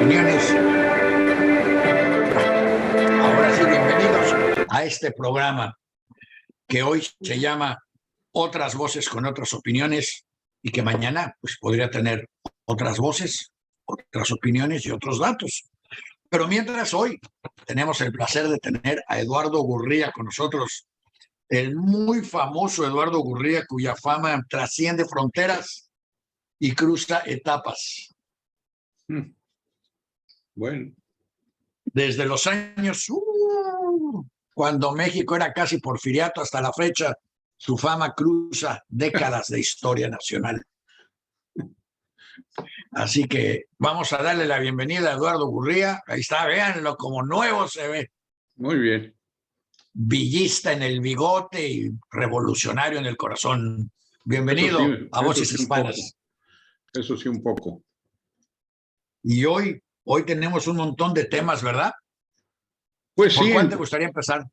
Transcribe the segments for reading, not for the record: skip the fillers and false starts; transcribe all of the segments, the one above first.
opiniones. Ahora sí, bienvenidos a este programa que hoy se llama Otras Voces con Otras Opiniones y que mañana pues, podría tener otras voces, otras opiniones y otros datos. Pero mientras hoy tenemos el placer de tener a Eduardo Gurría con nosotros, el muy famoso Eduardo Gurría, cuya fama trasciende fronteras y cruza etapas. Bueno. Desde los años, cuando México era casi porfiriato hasta la fecha, su fama cruza décadas de historia nacional. Así que vamos a darle la bienvenida a Eduardo Gurría. Ahí está, véanlo, como nuevo se ve. Muy bien. Villista en el bigote y revolucionario en el corazón. Bienvenido sí, a Voces Hispanas. Eso sí, un poco. Y hoy tenemos un montón de temas, ¿verdad? Pues sí. ¿Por cuál te gustaría empezar?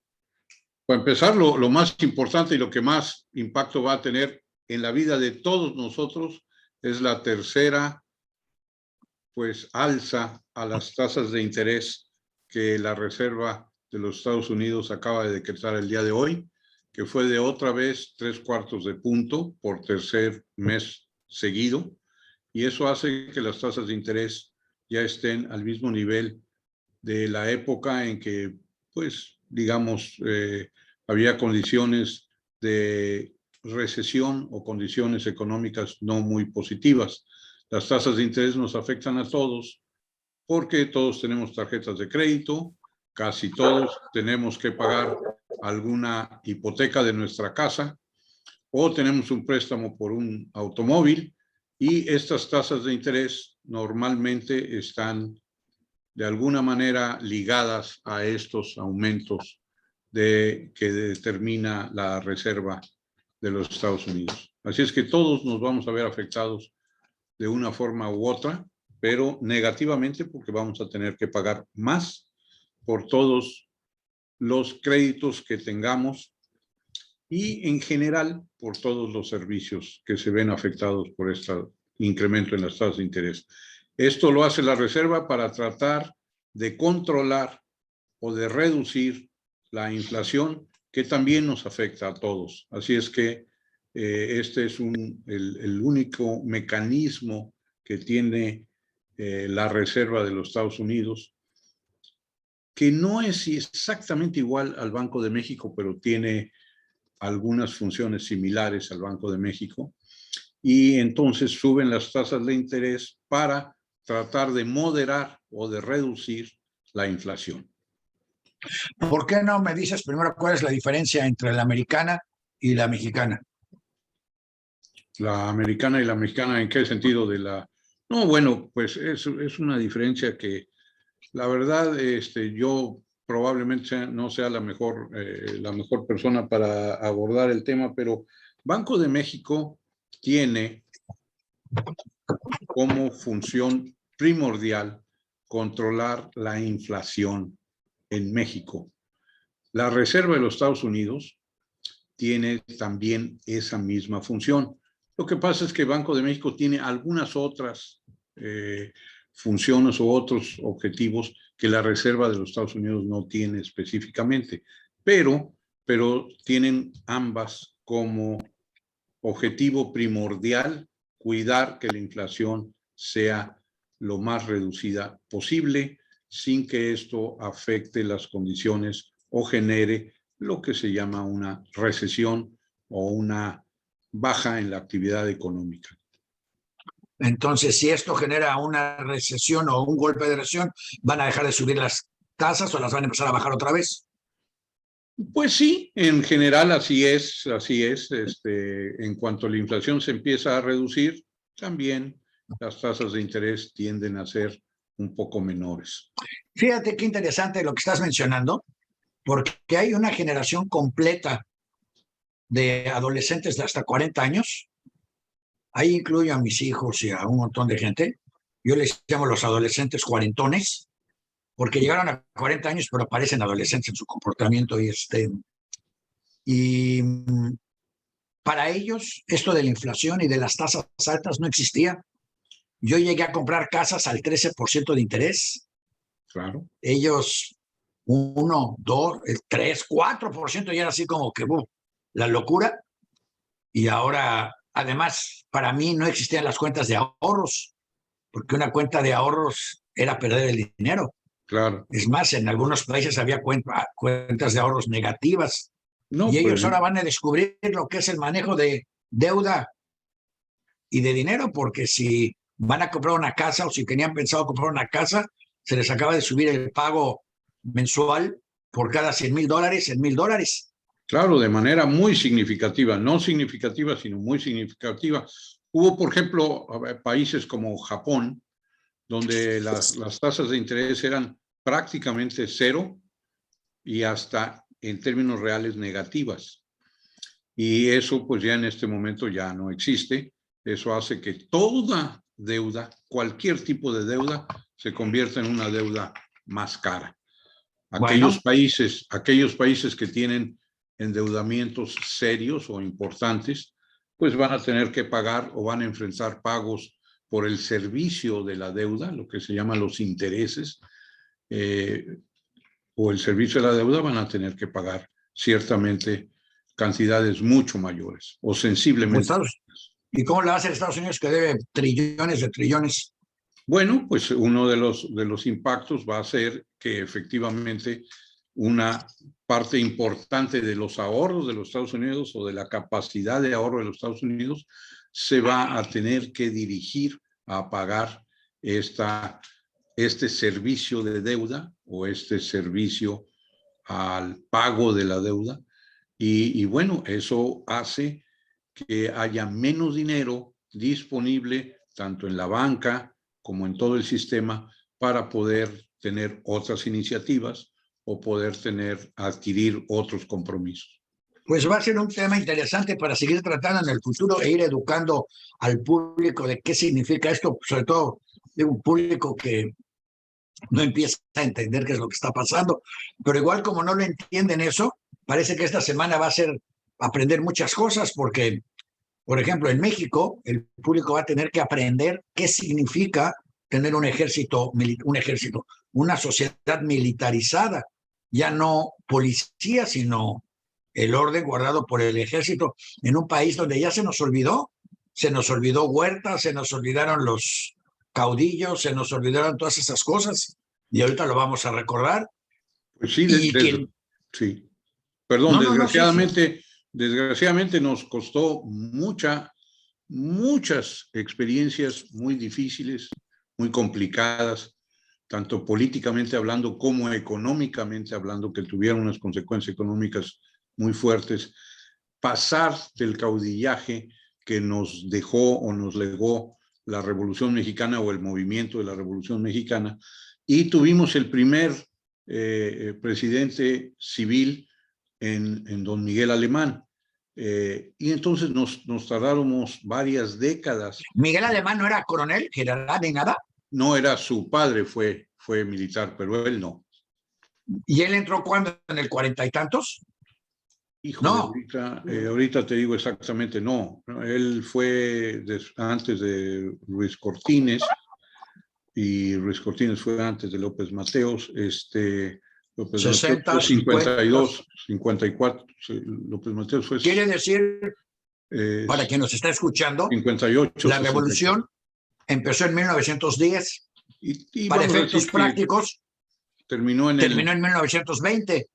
Para empezar, lo más importante y lo que más impacto va a tener en la vida de todos nosotros es la tercera, pues, alza a las tasas de interés que la Reserva de los Estados Unidos acaba de decretar el día de hoy, que fue de otra vez 3/4 de punto por tercer mes seguido, y eso hace que las tasas de interés ya estén al mismo nivel de la época en que, pues, digamos, había condiciones de recesión o condiciones económicas no muy positivas. Las tasas de interés nos afectan a todos porque todos tenemos tarjetas de crédito, casi todos tenemos que pagar alguna hipoteca de nuestra casa o tenemos un préstamo por un automóvil y estas tasas de interés normalmente están de alguna manera ligadas a estos aumentos que determina la Reserva de los Estados Unidos. Así es que todos nos vamos a ver afectados de una forma u otra, pero negativamente porque vamos a tener que pagar más por todos los créditos que tengamos y en general por todos los servicios que se ven afectados por este incremento en las tasas de interés. Esto lo hace la Reserva para tratar de controlar o de reducir la inflación que también nos afecta a todos. Así es que este es el único mecanismo que tiene la Reserva de los Estados Unidos, que no es exactamente igual al Banco de México, pero tiene algunas funciones similares al Banco de México. Y entonces suben las tasas de interés para tratar de moderar o de reducir la inflación. ¿Por qué no me dices primero cuál es la diferencia entre la americana y la mexicana? La americana y la mexicana, ¿en qué sentido de la...? No, bueno, pues es una diferencia que la verdad yo probablemente no sea la mejor persona para abordar el tema, pero Banco de México tiene como función primordial controlar la inflación en México. La Reserva de los Estados Unidos tiene también esa misma función. Lo que pasa es que Banco de México tiene algunas otras funciones o otros objetivos que la Reserva de los Estados Unidos no tiene específicamente, pero tienen ambas como objetivo primordial cuidar que la inflación sea lo más reducida posible sin que esto afecte las condiciones o genere lo que se llama una recesión o una baja en la actividad económica. Entonces, si esto genera una recesión o un golpe de recesión, ¿van a dejar de subir las tasas o las van a empezar a bajar otra vez? Pues sí, en general así es. En cuanto la inflación se empieza a reducir, también las tasas de interés tienden a ser un poco menores. Fíjate qué interesante lo que estás mencionando, porque hay una generación completa de adolescentes de hasta 40 años. Ahí incluyo a mis hijos y a un montón de gente. Yo les llamo los adolescentes cuarentones, porque llegaron a 40 años, pero parecen adolescentes en su comportamiento y para ellos esto de la inflación y de las tasas altas no existía. yo llegué a comprar casas al 13% de interés. Claro. Ellos 1, 2, 3, 4%, y era así como que la locura. Y ahora, además, para mí no existían las cuentas de ahorros, porque una cuenta de ahorros era perder el dinero. Claro. Es más, en algunos países había cuentas de ahorros negativas. No, Y pues ellos ahora van a descubrir lo que es el manejo de deuda y de dinero, porque si van a comprar una casa o si tenían pensado comprar una casa, se les acaba de subir el pago mensual por cada $100,000 en $1,000. claro, de manera muy significativa, no significativa, sino muy significativa. Hubo, por ejemplo, países como Japón, donde las tasas de interés eran prácticamente cero y hasta en términos reales negativas. Y eso pues ya en este momento ya no existe. Eso hace que toda deuda, cualquier tipo de deuda, se convierta en una deuda más cara. Aquellos países que tienen endeudamientos serios o importantes, pues van a tener que pagar o van a enfrentar pagos por el servicio de la deuda, lo que se llaman los intereses, o el servicio de la deuda, van a tener que pagar ciertamente cantidades mucho mayores o sensiblemente. ¿Y cómo le va a hacer Estados Unidos, que debe trillones de trillones? Bueno, pues uno de los impactos va a ser que efectivamente una parte importante de los ahorros de los Estados Unidos o de la capacidad de ahorro de los Estados Unidos se va a tener que dirigir a pagar este servicio de deuda o este servicio al pago de la deuda. Y bueno, eso hace que haya menos dinero disponible tanto en la banca como en todo el sistema para poder tener otras iniciativas o poder adquirir otros compromisos. Pues va a ser un tema interesante para seguir tratando en el futuro e ir educando al público de qué significa esto, sobre todo de un público que no empieza a entender qué es lo que está pasando. Pero igual como no lo entienden eso, parece que esta semana va a ser aprender muchas cosas, porque, por ejemplo, en México el público va a tener que aprender qué significa tener un ejército, una sociedad militarizada, ya no policía, sino el orden guardado por el ejército, en un país donde ya se nos olvidó Huerta, se nos olvidaron los caudillos, se nos olvidaron todas esas cosas, y ahorita lo vamos a recordar. Pues sí, sí. Perdón, desgraciadamente nos costó muchas experiencias muy difíciles, muy complicadas, tanto políticamente hablando como económicamente hablando, que tuvieron unas consecuencias económicas muy fuertes. Pasar del caudillaje que nos dejó o nos legó la Revolución Mexicana o el movimiento de la Revolución Mexicana, y tuvimos el primer presidente civil en don Miguel Alemán. Y entonces nos tardáramos varias décadas. ¿Miguel Alemán no era coronel, general ni nada? No, era su padre, fue militar, pero él no. ¿Y él entró cuándo? ¿En el 40 y tantos? Híjole, no. Ahorita te digo exactamente, no. Él fue antes de Ruiz Cortines, y Ruiz Cortines fue antes de López Mateos. López 60, Mateos fue 52, 54. López Mateos fue... Quiere decir, para quien nos está escuchando, 58, la revolución empezó en 1910. Y para efectos prácticos, terminó en 1920.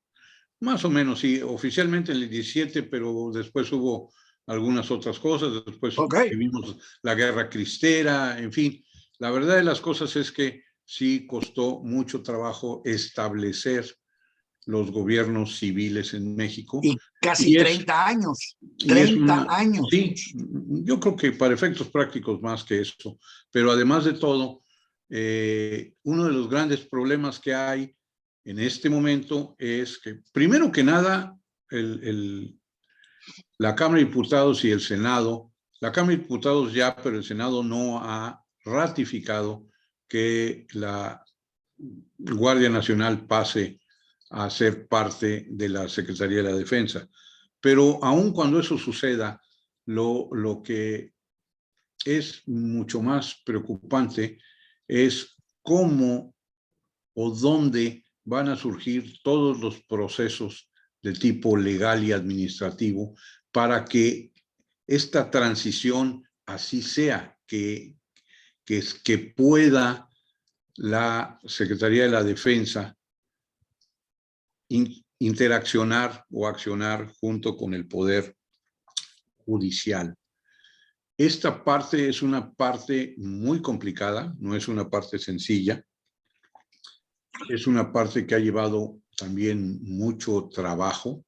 Más o menos, sí, oficialmente en el 17, pero después hubo algunas otras cosas, después vivimos la Guerra Cristera, en fin. La verdad de las cosas es que sí costó mucho trabajo establecer los gobiernos civiles en México. Y casi 30 años. 30 años. Sí, yo creo que para efectos prácticos más que eso. Pero además de todo, uno de los grandes problemas que hay en este momento es que, primero que nada, la Cámara de Diputados y el Senado, la Cámara de Diputados ya, pero el Senado no ha ratificado que la Guardia Nacional pase a ser parte de la Secretaría de la Defensa. Pero aun cuando eso suceda, lo que es mucho más preocupante es cómo o dónde van a surgir todos los procesos de tipo legal y administrativo para que esta transición así sea, que pueda la Secretaría de la Defensa interaccionar o accionar junto con el Poder Judicial. Esta parte es una parte muy complicada, no es una parte sencilla. Es una parte que ha llevado también mucho trabajo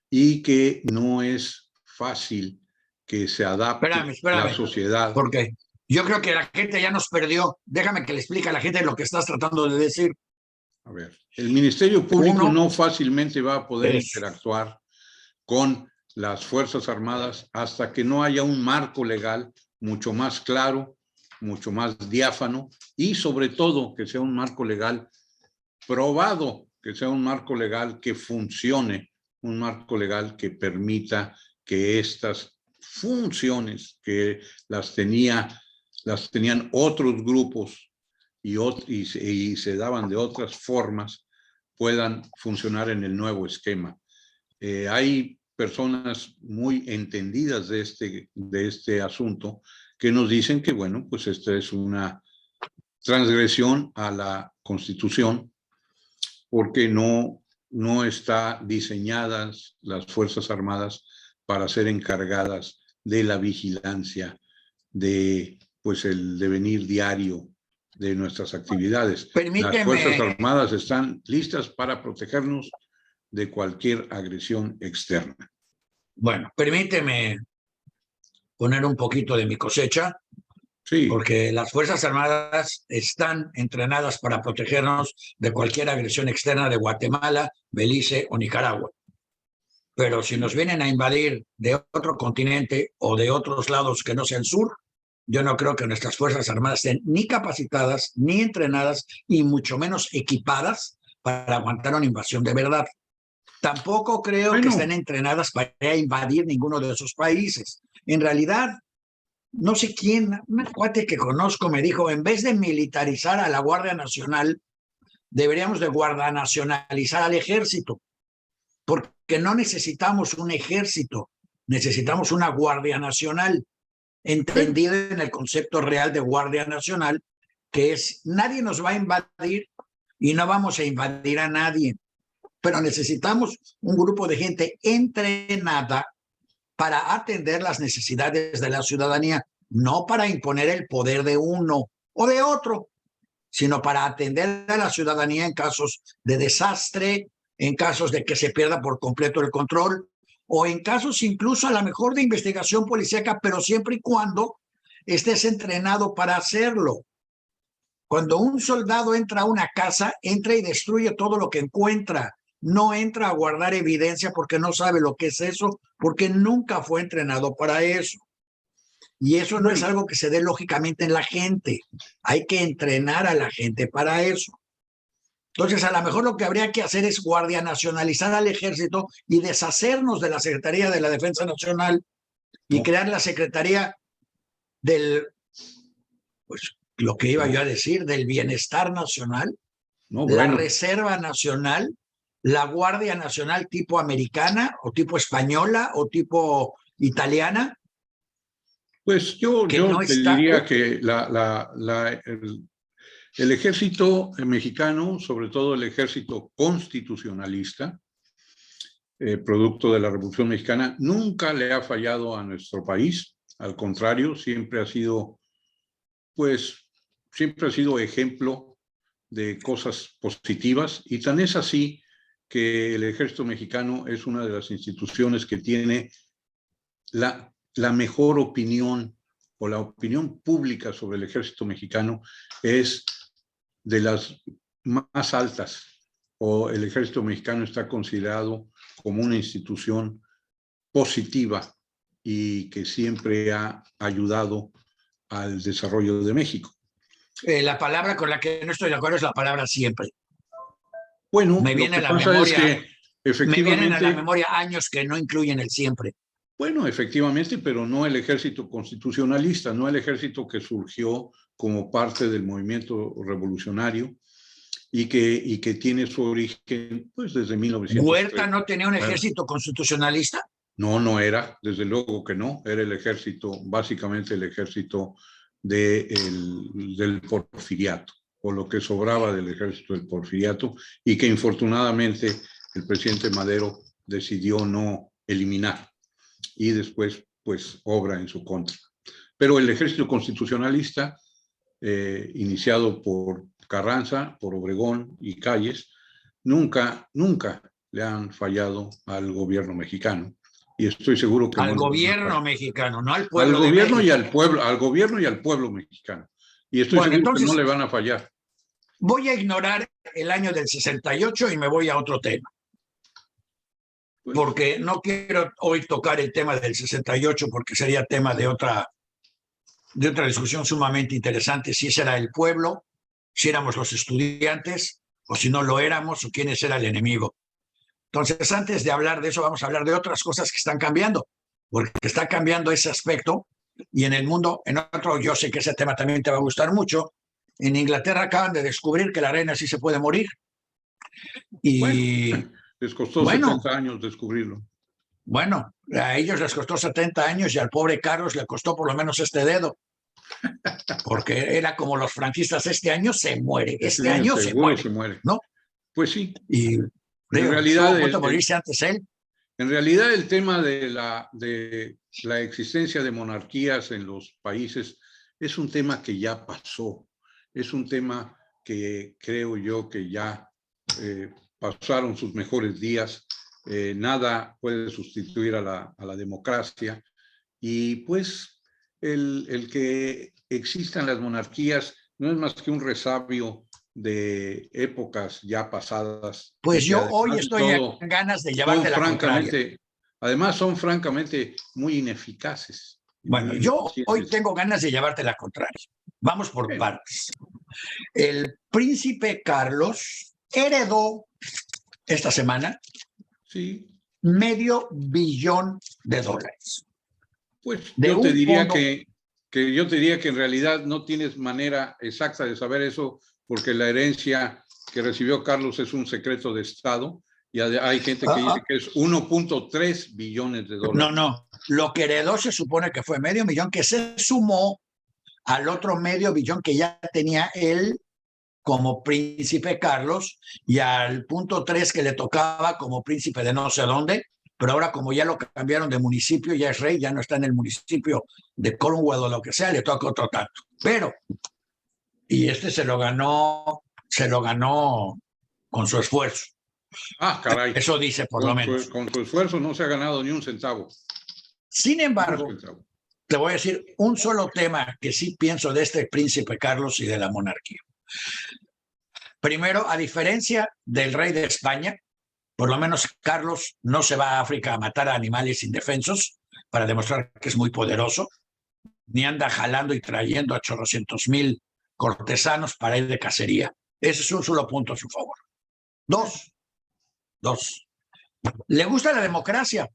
y que no es fácil que se adapte a la sociedad. Porque yo creo que la gente ya nos perdió. Déjame que le explique a la gente lo que estás tratando de decir. A ver, el Ministerio Público no fácilmente va a poder interactuar con las Fuerzas Armadas hasta que no haya un marco legal mucho más claro, mucho más diáfano y sobre todo que sea un marco legal probado, que sea un marco legal que funcione, un marco legal que permita que estas funciones que las tenían otros grupos y se daban de otras formas puedan funcionar en el nuevo esquema. Hay personas muy entendidas de este asunto que nos dicen que, bueno, pues esta es una transgresión a la Constitución porque no están diseñadas las Fuerzas Armadas para ser encargadas de la vigilancia de pues el devenir diario de nuestras actividades. Las Fuerzas Armadas están listas para protegernos de cualquier agresión externa. Bueno, permíteme poner un poquito de mi cosecha, sí, porque las Fuerzas Armadas están entrenadas para protegernos de cualquier agresión externa de Guatemala, Belice o Nicaragua. Pero si nos vienen a invadir de otro continente o de otros lados que no sea el sur, yo no creo que nuestras Fuerzas Armadas estén ni capacitadas, ni entrenadas, y mucho menos equipadas para aguantar una invasión de verdad. Tampoco creo que estén entrenadas para invadir ninguno de esos países. En realidad, no sé quién, un cuate que conozco me dijo, en vez de militarizar a la Guardia Nacional, deberíamos de guardanacionalizar al ejército, porque no necesitamos un ejército, necesitamos una Guardia Nacional, entendida en el concepto real de Guardia Nacional, que es nadie nos va a invadir y no vamos a invadir a nadie, pero necesitamos un grupo de gente entrenada para atender las necesidades de la ciudadanía, no para imponer el poder de uno o de otro, sino para atender a la ciudadanía en casos de desastre, en casos de que se pierda por completo el control, o en casos incluso a lo mejor de investigación policíaca, pero siempre y cuando estés entrenado para hacerlo. Cuando un soldado entra a una casa, entra y destruye todo lo que encuentra. No entra a guardar evidencia porque no sabe lo que es eso, porque nunca fue entrenado para eso. Y eso no es algo que se dé lógicamente en la gente. Hay que entrenar a la gente para eso. Entonces, a lo mejor lo que habría que hacer es guardianacionalizar al ejército y deshacernos de la Secretaría de la Defensa Nacional y crear la Secretaría del, pues lo que iba yo a decir, del Bienestar Nacional, la Reserva Nacional, la Guardia Nacional tipo americana o tipo española o tipo italiana. Pues yo te diría que el ejército mexicano, sobre todo el ejército constitucionalista, producto de la Revolución Mexicana, nunca le ha fallado a nuestro país. Al contrario, siempre ha sido ejemplo de cosas positivas, y tan es así que el ejército mexicano es una de las instituciones que tiene la mejor opinión, o la opinión pública sobre el ejército mexicano es de las más altas, o el ejército mexicano está considerado como una institución positiva y que siempre ha ayudado al desarrollo de México. La palabra con la que no estoy de acuerdo es la palabra siempre. Bueno, me viene a la memoria años que no incluyen el siempre. Bueno, efectivamente, pero no el ejército constitucionalista, no el ejército que surgió como parte del movimiento revolucionario y que tiene su origen pues desde 1903. ¿Huerta no tenía un ejército constitucionalista? No, no era, desde luego que no, era el ejército, básicamente el ejército del porfiriato, o lo que sobraba del ejército del porfiriato, y que infortunadamente el presidente Madero decidió no eliminar, y después pues obra en su contra. Pero el ejército constitucionalista, iniciado por Carranza, por Obregón y Calles, nunca le han fallado al gobierno mexicano. Y estoy seguro que al gobierno mexicano, no al pueblo al gobierno de México. al gobierno y al pueblo mexicano. Y estoy seguro entonces, que no le van a fallar. Voy a ignorar el año del 68 y me voy a otro tema. Porque no quiero hoy tocar el tema del 68 porque sería tema de otra discusión sumamente interesante, si ese era el pueblo, si éramos los estudiantes, o si no lo éramos, o quién era el enemigo. Entonces, antes de hablar de eso, vamos a hablar de otras cosas que están cambiando, porque está cambiando ese aspecto, y en el mundo, en otro, yo sé que ese tema también te va a gustar mucho. En Inglaterra acaban de descubrir que la reina sí se puede morir. Y bueno, les costó 70 años descubrirlo. Bueno, a ellos les costó 70 años y al pobre Carlos le costó por lo menos este dedo. Porque era como los franquistas, este año se muere, este año se muere, ¿no? Pues sí. Y en realidad morirse antes él. En realidad el tema de la existencia de monarquías en los países es un tema que ya pasó, es un tema que creo yo que ya pasaron sus mejores días, nada puede sustituir a la democracia, y pues el que existan las monarquías no es más que un resabio de épocas ya pasadas. Pues yo hoy estoy en ganas de llevarte la contraria. Además son francamente muy ineficaces. Bueno, yo hoy tengo ganas de llevarte la contraria. Vamos por partes. El príncipe Carlos heredó esta semana $500 million. Pues yo te diría yo te diría que en realidad no tienes manera exacta de saber eso, porque la herencia que recibió Carlos es un secreto de Estado, y hay gente que dice que es 1.3 billones de dólares. No, lo que heredó se supone que fue $500 million, que se sumó al otro $500 million que ya tenía él como príncipe Carlos, y al 0.3 que le tocaba como príncipe de no sé dónde, pero ahora como ya lo cambiaron de municipio, ya es rey, ya no está en el municipio de Cornwall o lo que sea, le toca otro tanto. Pero, y este se lo ganó con su esfuerzo. Caray. Eso dice por lo menos. Con su esfuerzo no se ha ganado ni un centavo. Sin embargo, te voy a decir un solo tema que sí pienso de este príncipe Carlos y de la monarquía. Primero, a diferencia del rey de España, por lo menos Carlos no se va a África a matar a animales indefensos para demostrar que es muy poderoso, ni anda jalando y trayendo a 800,000 cortesanos para ir de cacería. Ese es un solo punto a su favor. Dos. Le gusta la democracia,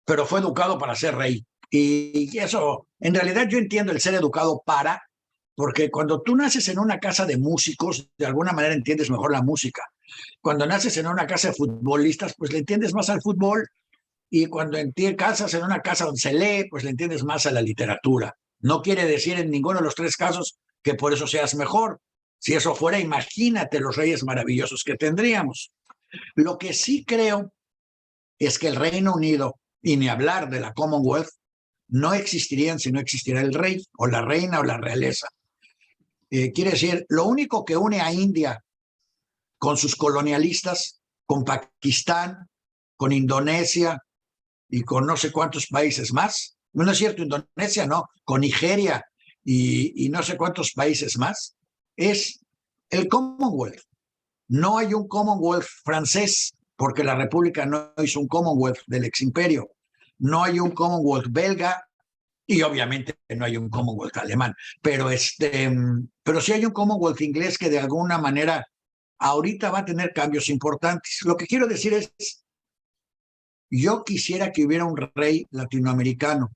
pero fue educado para ser rey. Y eso, en realidad yo entiendo el ser educado porque cuando tú naces en una casa de músicos, de alguna manera entiendes mejor la música. Cuando naces en una casa de futbolistas, pues le entiendes más al fútbol. Y cuando casas en una casa donde se lee, pues le entiendes más a la literatura. No quiere decir en ninguno de los tres casos que por eso seas mejor. Si eso fuera, imagínate los reyes maravillosos que tendríamos. Lo que sí creo es que el Reino Unido, y ni hablar de la Commonwealth, no existirían si no existiera el rey o la reina o la realeza. Quiere decir, lo único que une a India con sus colonialistas, con Pakistán, con Indonesia y con no sé cuántos países más, no es cierto, Indonesia no, con Nigeria y no sé cuántos países más, es el Commonwealth. No hay un Commonwealth francés, porque la República no hizo un Commonwealth del ex imperio. No hay un Commonwealth belga, y obviamente no hay un Commonwealth alemán, pero sí hay un Commonwealth inglés que de alguna manera ahorita va a tener cambios importantes. Lo que quiero decir es, Yo quisiera que hubiera un rey latinoamericano.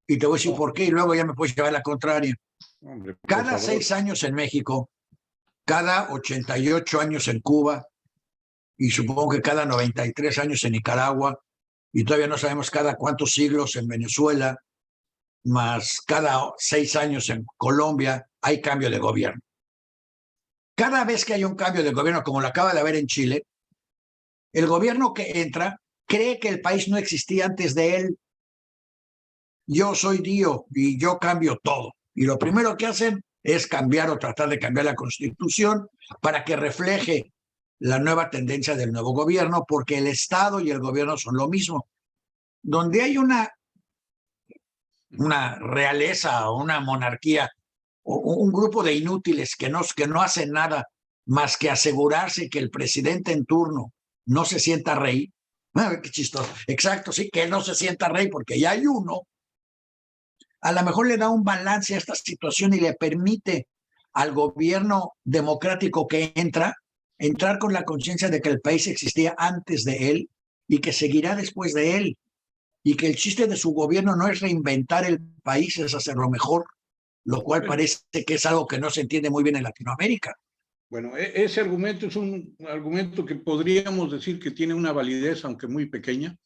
Y te voy a decir por qué, y luego ya me puedes llevar la contraria. Hombre, por Cada favor. 6 años en México, cada 88 años en Cuba, y supongo que cada 93 años en Nicaragua, y todavía no sabemos cada cuántos siglos en Venezuela, más cada 6 años en Colombia, hay cambio de gobierno. Cada vez que hay un cambio de gobierno, como lo acaba de haber en Chile, el gobierno que entra cree que el país no existía antes de él. Yo soy Dios y yo cambio todo. Y lo primero que hacen es cambiar o tratar de cambiar la constitución para que refleje la nueva tendencia del nuevo gobierno, porque el Estado y el gobierno son lo mismo. Donde hay una realeza o una monarquía o un grupo de inútiles que no hacen nada más que asegurarse que el presidente en turno no se sienta rey. Qué chistoso. Exacto, sí, que no se sienta rey porque ya hay uno. A lo mejor le da un balance a esta situación y le permite al gobierno democrático que entrar con la conciencia de que el país existía antes de él y que seguirá después de él, y que el chiste de su gobierno no es reinventar el país, es hacerlo mejor, lo cual parece que es algo que no se entiende muy bien en Latinoamérica. Bueno, ese argumento es un argumento que podríamos decir que tiene una validez, aunque muy pequeña,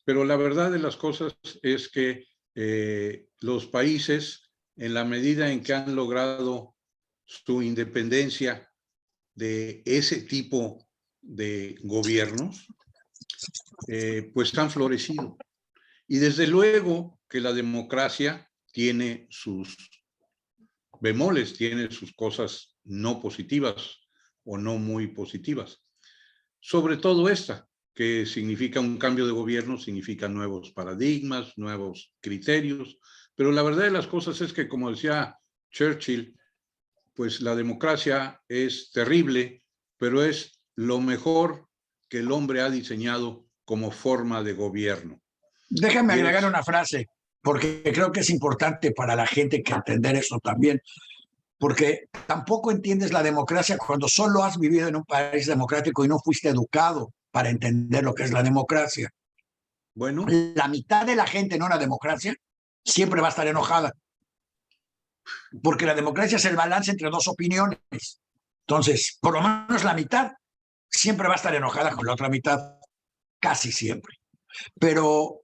pero la verdad de las cosas es que los países, en la medida en que han logrado su independencia de ese tipo de gobiernos, pues han florecido. Y desde luego que la democracia tiene sus bemoles, tiene sus cosas no positivas o no muy positivas. Sobre todo esta, que significa un cambio de gobierno, significa nuevos paradigmas, nuevos criterios, pero la verdad de las cosas es que, como decía Churchill, pues la democracia es terrible, pero es lo mejor que el hombre ha diseñado como forma de gobierno. Déjame agregar una frase, porque creo que es importante para la gente que entender eso también, porque tampoco entiendes la democracia cuando solo has vivido en un país democrático y no fuiste educado para entender lo que es la democracia. Bueno, la mitad de la gente en una democracia siempre va a estar enojada, porque la democracia es el balance entre dos opiniones. Entonces, por lo menos la mitad siempre va a estar enojada con la otra mitad, casi siempre. Pero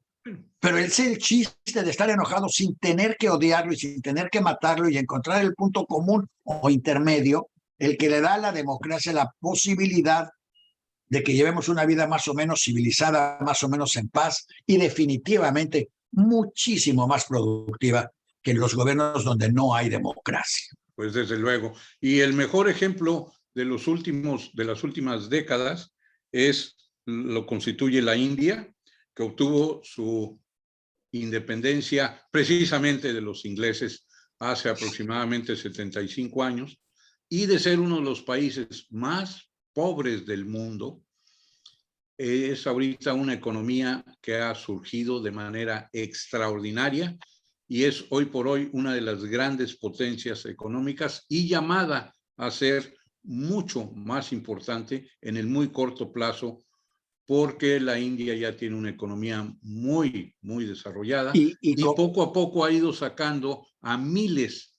es el chiste de estar enojado sin tener que odiarlo y sin tener que matarlo y encontrar el punto común o intermedio, el que le da a la democracia la posibilidad de que llevemos una vida más o menos civilizada, más o menos en paz y definitivamente muchísimo más productiva que en los gobiernos donde no hay democracia. Pues desde luego. Y el mejor ejemplo de las últimas décadas lo constituye la India, que obtuvo su independencia precisamente de los ingleses hace aproximadamente 75 años, y de ser uno de los países más pobres del mundo, es ahorita una economía que ha surgido de manera extraordinaria y es hoy por hoy una de las grandes potencias económicas y llamada a ser mucho más importante en el muy corto plazo, porque la India ya tiene una economía muy, muy desarrollada y poco a poco ha ido sacando a miles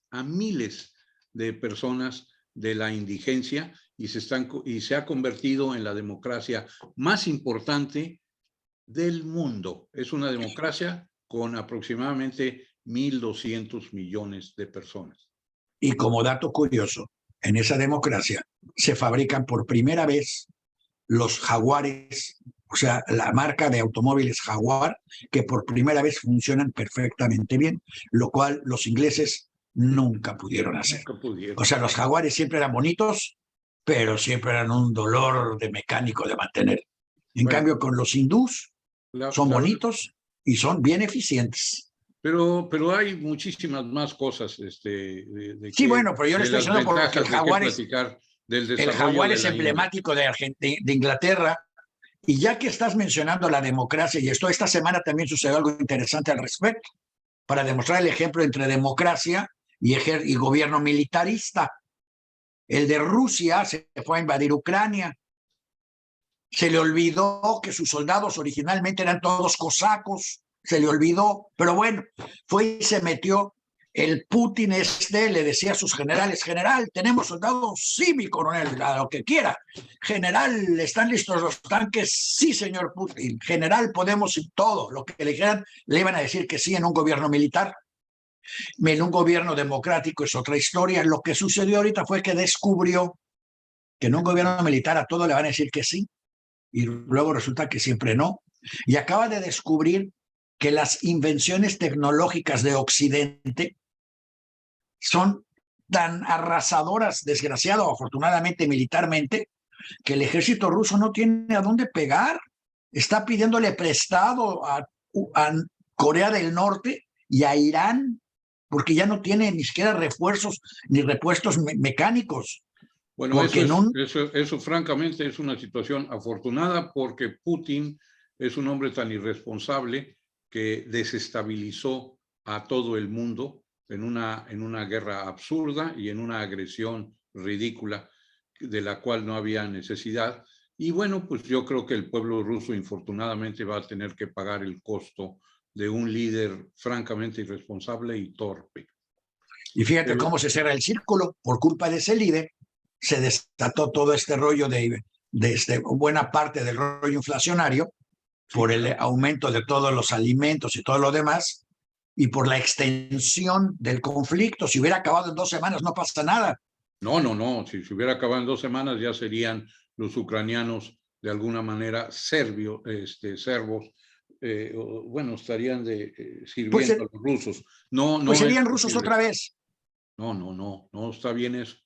de personas de la indigencia y se ha convertido en la democracia más importante del mundo. Es una democracia con aproximadamente 1.200 millones de personas. Y como dato curioso, en esa democracia se fabrican por primera vez los Jaguares, o sea, la marca de automóviles Jaguar, que por primera vez funcionan perfectamente bien, lo cual los ingleses nunca pudieron hacer. Nunca pudieron. O sea, los Jaguares siempre eran bonitos, pero siempre eran un dolor de mecánico de mantener. En cambio, con los hindús son bonitos y son bien eficientes. Pero hay muchísimas más cosas. Sí, bueno, pero yo le estoy diciendo porque el Jaguar es emblemático de Inglaterra. Y ya que estás mencionando la democracia, y esta semana también sucedió algo interesante al respecto, para demostrar el ejemplo entre democracia y gobierno militarista. El de Rusia se fue a invadir Ucrania. Se le olvidó que sus soldados originalmente eran todos cosacos, se le olvidó, pero bueno, fue y se metió. El Putin le decía a sus generales: general, tenemos soldados, sí, mi coronel, a lo que quiera. General, ¿están listos los tanques? Sí, señor Putin. General, podemos ir todo. Lo que le dijeran, le iban a decir que sí en un gobierno militar. En un gobierno democrático es otra historia. Lo que sucedió ahorita fue que descubrió que en un gobierno militar a todo le van a decir que sí, y luego resulta que siempre no. Y acaba de descubrir que las invenciones tecnológicas de Occidente son tan arrasadoras, desgraciado o afortunadamente militarmente, que el ejército ruso no tiene a dónde pegar. Está pidiéndole prestado a Corea del Norte y a Irán, porque ya no tiene ni siquiera refuerzos ni repuestos mecánicos. Bueno, eso francamente es una situación afortunada, porque Putin es un hombre tan irresponsable que desestabilizó a todo el mundo en una guerra absurda y en una agresión ridícula de la cual no había necesidad. Y bueno, pues yo creo que el pueblo ruso infortunadamente va a tener que pagar el costo de un líder francamente irresponsable y torpe. Y fíjate cómo se cierra el círculo. Por culpa de ese líder se desató todo este rollo de buena parte del rollo inflacionario, por el aumento de todos los alimentos y todo lo demás, y por la extensión del conflicto. Si hubiera acabado en 2 semanas, no pasa nada. No. Si se hubiera acabado en 2 semanas, ya serían los ucranianos de alguna manera servos, bueno, estarían sirviendo Pues, a los rusos. No, pues serían rusos otra vez. No está bien eso.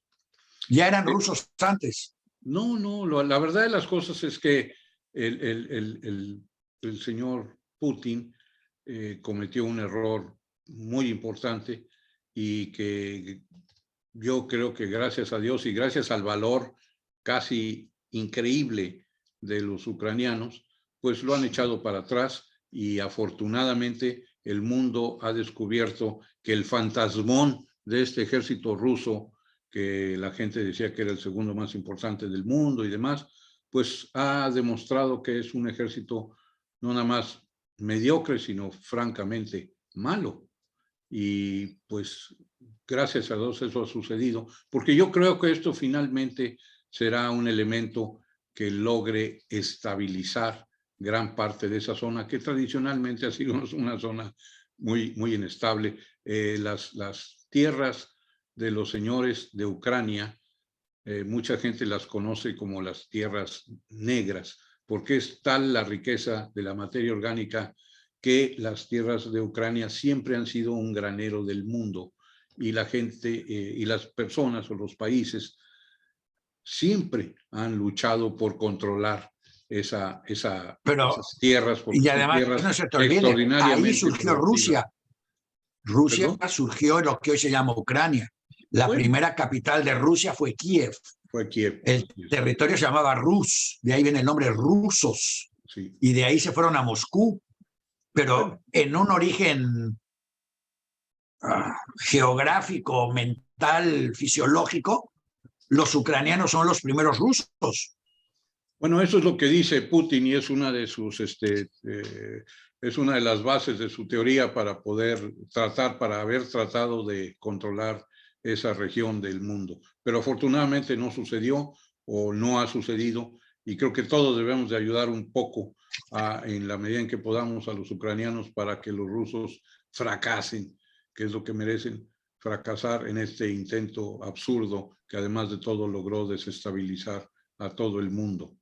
Ya eran rusos antes. No, la verdad de las cosas es que el señor Putin cometió un error muy importante, y que yo creo que gracias a Dios y gracias al valor casi increíble de los ucranianos, pues lo han echado para atrás, y afortunadamente el mundo ha descubierto que el fantasmón de este ejército ruso, que la gente decía que era el segundo más importante del mundo y demás, pues ha demostrado que es un ejército no nada más mediocre, sino francamente malo. Y pues gracias a Dios eso ha sucedido, porque yo creo que esto finalmente será un elemento que logre estabilizar gran parte de esa zona, que tradicionalmente ha sido una zona muy inestable. Las tierras de los señores de Ucrania, mucha gente las conoce como las tierras negras, porque es tal la riqueza de la materia orgánica que las tierras de Ucrania siempre han sido un granero del mundo, y la gente y las personas o los países siempre han luchado por controlar esas tierras, porque y son además, tierras no se te olvide, extraordinariamente ahí surgió Rusia. Rusia ¿Perdón? surgió en lo que hoy se llama Ucrania. La primera capital de Rusia fue Kiev. Fue Kiev. El territorio se llamaba Rus, de ahí viene el nombre rusos. Sí. Y de ahí se fueron a Moscú. Pero en un origen geográfico, mental, fisiológico, los ucranianos son los primeros rusos. Bueno, eso es lo que dice Putin, y es una de sus, es una de las bases de su teoría para haber tratado de controlar esa región del mundo. Pero afortunadamente no sucedió, o no ha sucedido, y creo que todos debemos de ayudar un poco en la medida en que podamos a los ucranianos, para que los rusos fracasen, que es lo que merecen, fracasar en este intento absurdo que además de todo logró desestabilizar a todo el mundo.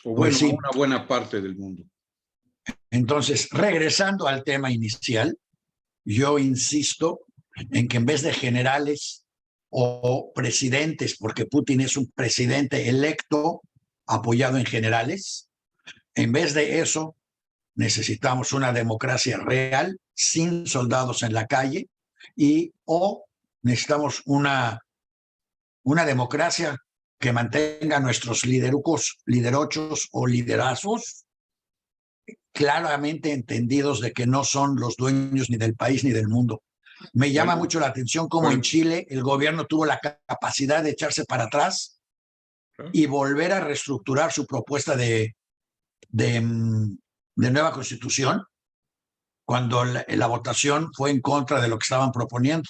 O bueno, pues sí, a una buena parte del mundo. Entonces, regresando al tema inicial, yo insisto en que en vez de generales o presidentes, porque Putin es un presidente electo apoyado en generales, en vez de eso necesitamos una democracia real, sin soldados en la calle, o necesitamos una democracia que mantenga nuestros liderochos o liderazgos claramente entendidos de que no son los dueños ni del país ni del mundo. Me llama mucho la atención cómo en Chile el gobierno tuvo la capacidad de echarse para atrás claro. y volver a reestructurar su propuesta de nueva constitución cuando la votación fue en contra de lo que estaban proponiendo.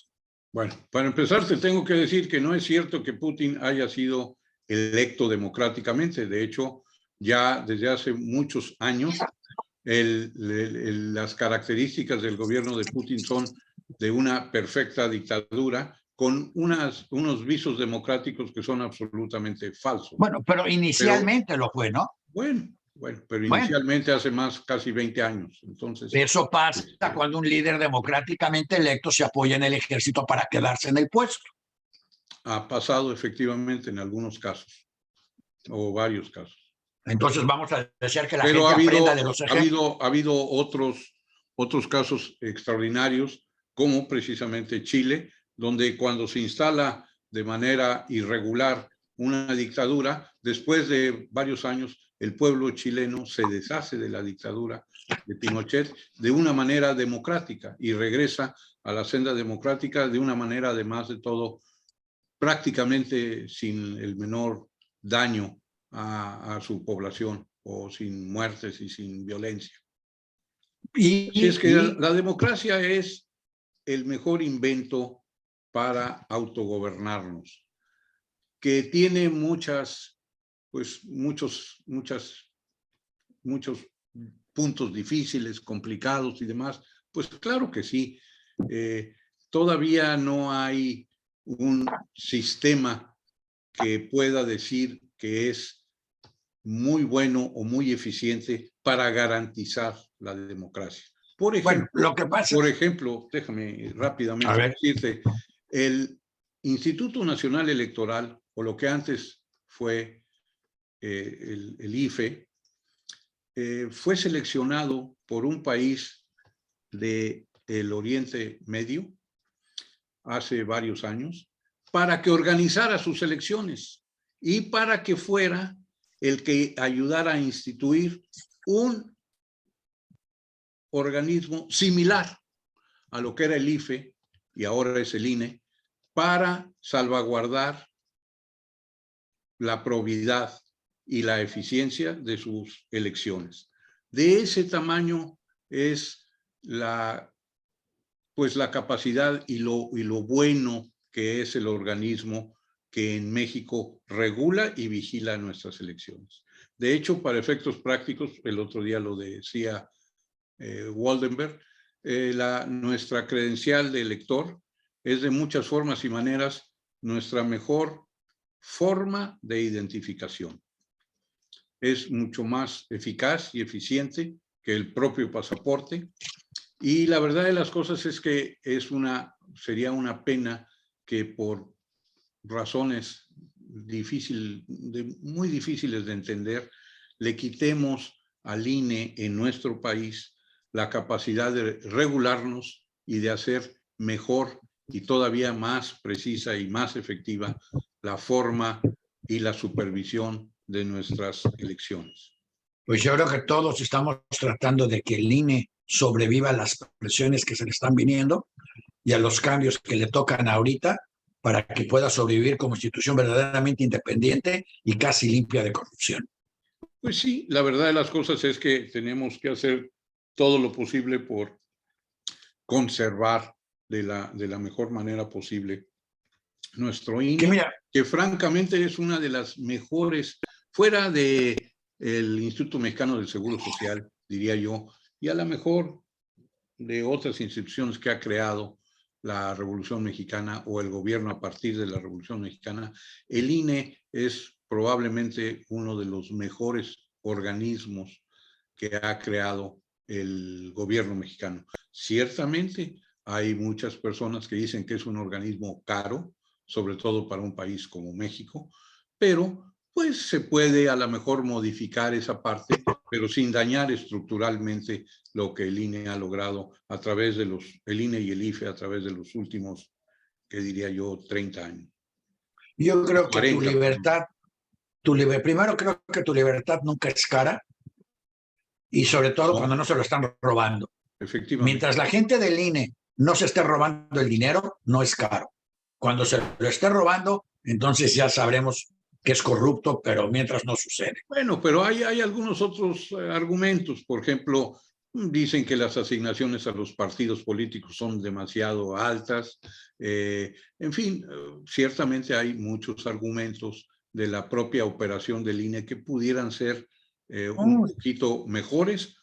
Bueno, para empezar te tengo que decir que no es cierto que Putin haya sido electo democráticamente. De hecho, ya desde hace muchos años las características del gobierno de Putin son de una perfecta dictadura con unos visos democráticos que son absolutamente falsos. Bueno, pero inicialmente lo fue, ¿no? Bueno, pero inicialmente hace casi 20 años. Entonces, eso pasa cuando un líder democráticamente electo se apoya en el ejército para quedarse en el puesto. Ha pasado efectivamente en algunos casos, o varios casos. Entonces vamos a desear que la Pero gente aprenda de los ejemplos. Ha habido otros casos extraordinarios, como precisamente Chile, donde cuando se instala de manera irregular una dictadura, después de varios años, el pueblo chileno se deshace de la dictadura de Pinochet de una manera democrática y regresa a la senda democrática de una manera, además de todo, prácticamente sin el menor daño a su población o sin muertes y sin violencia. Así es que la democracia es el mejor invento para autogobernarnos, que tiene muchos puntos difíciles, complicados y demás. Pues claro que sí. Todavía no hay un sistema que pueda decir que es muy bueno o muy eficiente para garantizar la democracia. Por ejemplo, déjame rápidamente decirte, el Instituto Nacional Electoral, o lo que antes fue el IFE, fue seleccionado por un país del Oriente Medio hace varios años para que organizara sus elecciones y para que fuera el que ayudara a instituir un organismo similar a lo que era el IFE y ahora es el INE, para salvaguardar la probidad y la eficiencia de sus elecciones. De ese tamaño es la capacidad y lo bueno que es el organismo que en México regula y vigila nuestras elecciones. De hecho, para efectos prácticos, el otro día lo decía Waldenberg, nuestra credencial de elector es de muchas formas y maneras nuestra mejor forma de identificación. Es mucho más eficaz y eficiente que el propio pasaporte. Y la verdad de las cosas es que sería una pena que por razones muy difíciles de entender, le quitemos al INE en nuestro país la capacidad de regularnos y de hacer mejor y todavía más precisa y más efectiva la forma y la supervisión de nuestras elecciones. Pues yo creo que todos estamos tratando de que el INE sobreviva a las presiones que se le están viniendo y a los cambios que le tocan ahorita para que pueda sobrevivir como institución verdaderamente independiente y casi limpia de corrupción. Pues sí, la verdad de las cosas es que tenemos que hacer todo lo posible por conservar de la mejor manera posible nuestro INE, que francamente es una de las mejores, fuera del Instituto Mexicano del Seguro Social, diría yo, y a lo mejor de otras instituciones que ha creado la Revolución Mexicana o el gobierno a partir de la Revolución Mexicana. El INE es probablemente uno de los mejores organismos que ha creado el gobierno mexicano. Ciertamente hay muchas personas que dicen que es un organismo caro, sobre todo para un país como México, pero pues se puede a lo mejor modificar esa parte, pero sin dañar estructuralmente lo que el INE ha logrado a través de el INE y el IFE a través de los últimos, que diría yo, 30 años. Yo creo que tu libertad, primero creo que tu libertad nunca es cara y sobre todo cuando no se lo están robando. Efectivamente. Mientras la gente del INE no se esté robando el dinero, no es caro. Cuando se lo esté robando, entonces ya sabremos que es corrupto, pero mientras no sucede. Bueno, pero hay algunos otros argumentos. Por ejemplo, dicen que las asignaciones a los partidos políticos son demasiado altas. En fin, ciertamente hay muchos argumentos de la propia operación del INE que pudieran ser un poquito mejores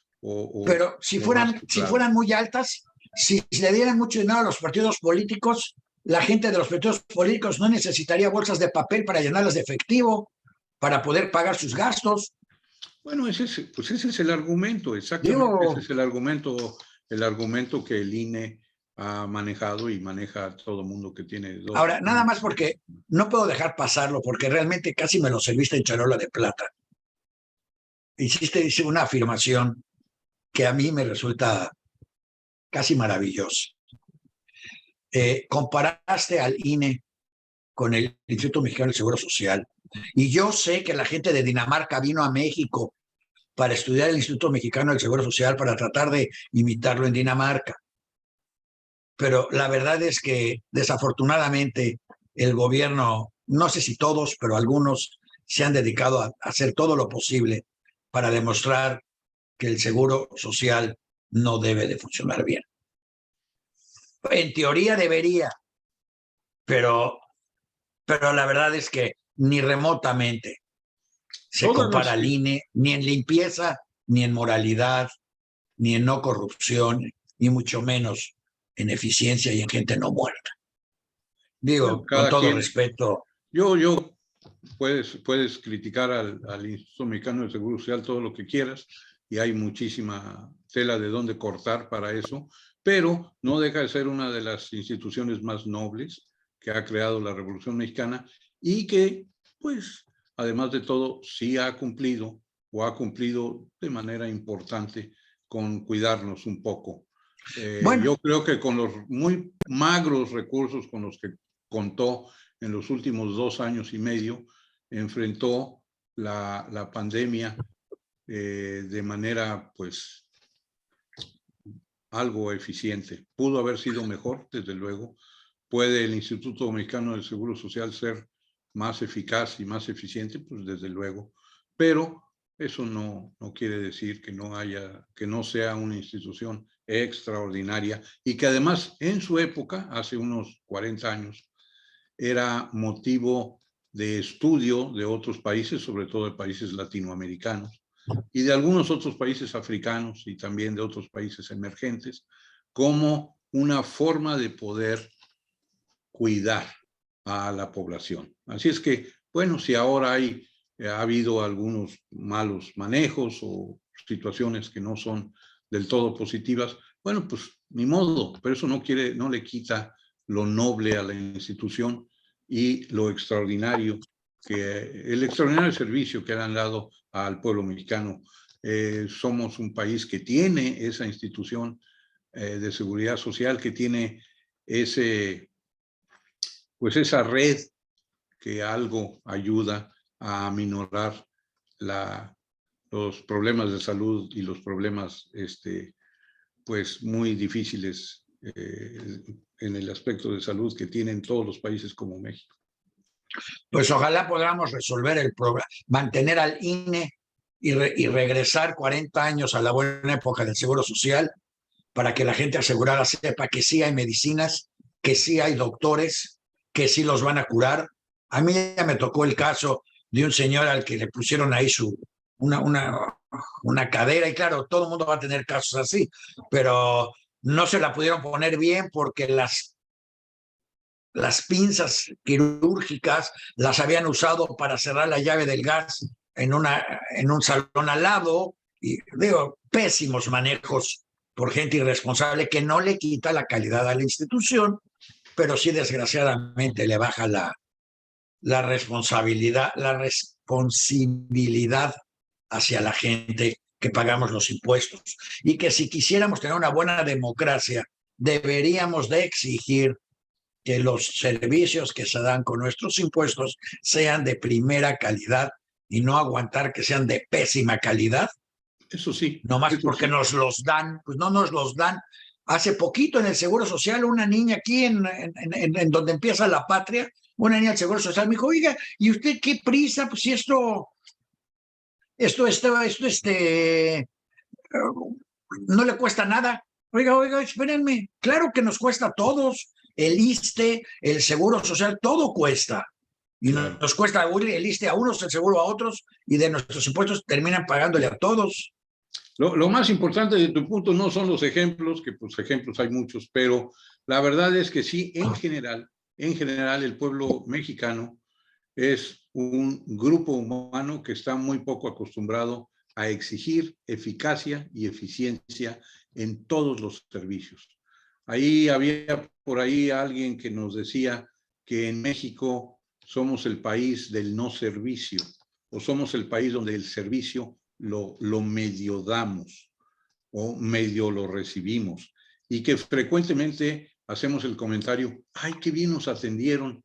pero si fueran muy altas, si le dieran mucho dinero a los partidos políticos, la gente de los partidos políticos no necesitaría bolsas de papel para llenarlas de efectivo, para poder pagar sus gastos. Bueno, ese es el argumento, exactamente. Ese es el argumento que el INE ha manejado y maneja a todo mundo que tiene dos. Ahora, nada más porque no puedo dejar pasarlo, porque realmente casi me lo serviste en charola de plata. Hiciste una afirmación que a mí me resulta casi maravillosa. Comparaste al INE con el Instituto Mexicano del Seguro Social, y yo sé que la gente de Dinamarca vino a México para estudiar el Instituto Mexicano del Seguro Social, para tratar de imitarlo en Dinamarca. Pero la verdad es que desafortunadamente el gobierno, no sé si todos, pero algunos se han dedicado a hacer todo lo posible para demostrar que el seguro social no debe de funcionar bien. En teoría debería, pero la verdad es que ni remotamente se compara al INE, ni en limpieza, ni en moralidad, ni en no corrupción, ni mucho menos en eficiencia y en gente no muerta. Digo, con todo respeto. Yo puedes criticar al Instituto Mexicano del Seguro Social todo lo que quieras, y hay muchísima tela de dónde cortar para eso, pero no deja de ser una de las instituciones más nobles que ha creado la Revolución Mexicana, y que, pues, además de todo, sí ha cumplido de manera importante con cuidarnos un poco. Bueno, yo creo que con los muy magros recursos con los que contó en los últimos 2 años y medio, enfrentó la pandemia de manera, pues, algo eficiente. Pudo haber sido mejor, desde luego. ¿Puede el Instituto Mexicano del Seguro Social ser más eficaz y más eficiente? Pues desde luego. Pero eso no quiere decir que no sea una institución extraordinaria, y que además en su época, hace unos 40 años, era motivo de estudio de otros países, sobre todo de países latinoamericanos y de algunos otros países africanos, y también de otros países emergentes, como una forma de poder cuidar a la población. Así es que, bueno, si ahora ha habido algunos malos manejos o situaciones que no son del todo positivas, bueno, pues ni modo, pero eso no le quita lo noble a la institución y el extraordinario servicio que han dado al pueblo mexicano. Somos un país que tiene esa institución de seguridad social, que tiene esa red que algo ayuda a aminorar los problemas de salud y los problemas pues muy difíciles en el aspecto de salud que tienen todos los países como México. Pues ojalá podamos resolver el problema, mantener al INE y regresar 40 años a la buena época del Seguro Social, para que la gente asegurada sepa que sí hay medicinas, que sí hay doctores, que sí los van a curar. A mí ya me tocó el caso de un señor al que le pusieron ahí una cadera, y claro, todo el mundo va a tener casos así, pero no se la pudieron poner bien porque las pinzas quirúrgicas las habían usado para cerrar la llave del gas en un salón al lado, y digo, pésimos manejos por gente irresponsable, que no le quita la calidad a la institución, pero sí desgraciadamente le baja la responsabilidad hacia la gente que pagamos los impuestos, y que si quisiéramos tener una buena democracia, deberíamos de exigir que los servicios que se dan con nuestros impuestos sean de primera calidad, y no aguantar que sean de pésima calidad. Eso sí. No más porque nos los dan, pues no nos los dan. Hace poquito en el Seguro Social, una niña aquí en donde empieza la patria, una niña del Seguro Social me dijo, oiga, ¿y usted qué prisa? Pues si no le cuesta nada. Oiga, espérenme, claro que nos cuesta a todos. El ISSSTE, el Seguro Social, todo cuesta. Y Claro. nos cuesta el ISSSTE a unos, el seguro a otros, y de nuestros impuestos terminan pagándole a todos. Lo más importante de tu punto no son los ejemplos, que pues ejemplos hay muchos, pero la verdad es que sí, en general, el pueblo mexicano es un grupo humano que está muy poco acostumbrado a exigir eficacia y eficiencia en todos los servicios. Ahí había por ahí alguien que nos decía que en México somos el país del no servicio, o somos el país donde el servicio lo medio damos o medio lo recibimos, y que frecuentemente hacemos el comentario, ay, qué bien nos atendieron,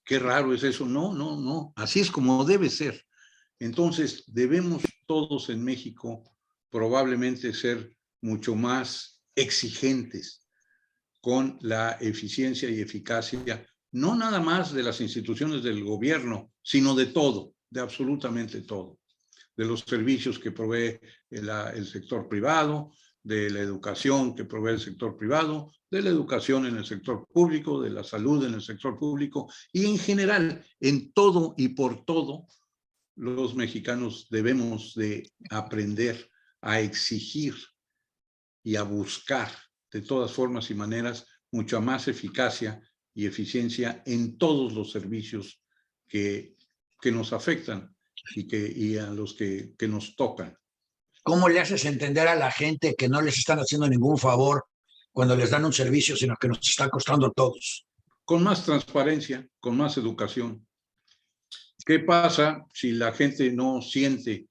qué raro es eso. No, así es como debe ser. Entonces, debemos todos en México probablemente ser mucho más exigentes con la eficiencia y eficacia, no nada más de las instituciones del gobierno, sino de todo, de absolutamente todo, de los servicios que provee el sector privado, de la educación que provee el sector privado, de la educación en el sector público, de la salud en el sector público, y en general, en todo y por todo, los mexicanos debemos de aprender a exigir y a buscar de todas formas y maneras mucha más eficacia y eficiencia en todos los servicios que nos afectan y a los que nos tocan. ¿Cómo le haces entender a la gente que no les están haciendo ningún favor cuando les dan un servicio, sino que nos está costando a todos? Con más transparencia, con más educación. ¿Qué pasa si la gente no siente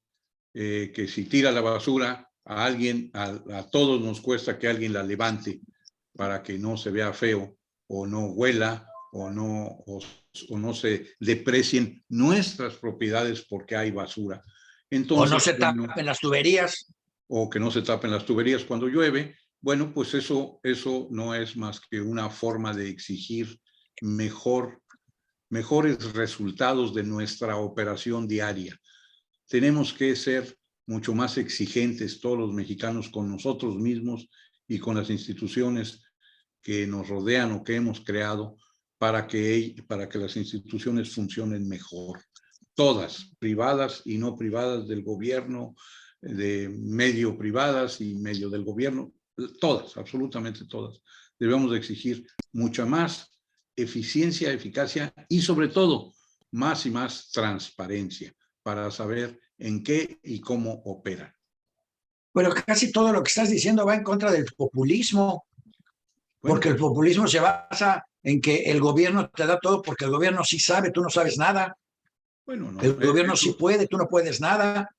que si tira la basura a alguien, a todos nos cuesta que alguien la levante para que no se vea feo o no huela o no se deprecien nuestras propiedades porque hay basura? Entonces, o no se tapen las tuberías. O que no se tapen las tuberías cuando llueve. Bueno, pues eso no es más que una forma de exigir mejores resultados de nuestra operación diaria. Tenemos que ser mucho más exigentes todos los mexicanos con nosotros mismos y con las instituciones que nos rodean o que hemos creado para que las instituciones funcionen mejor. Todas, privadas y no privadas, del gobierno, de medio privadas y medio del gobierno, todas, absolutamente todas. Debemos de exigir mucha más eficiencia, eficacia y sobre todo más y más transparencia para saber en qué y cómo operan. Pero casi todo lo que estás diciendo va en contra del populismo, Bueno, porque el populismo se basa en que el gobierno te da todo porque el gobierno sí sabe, tú no sabes nada. Bueno, no, el gobierno sí puede, tú no puedes nada.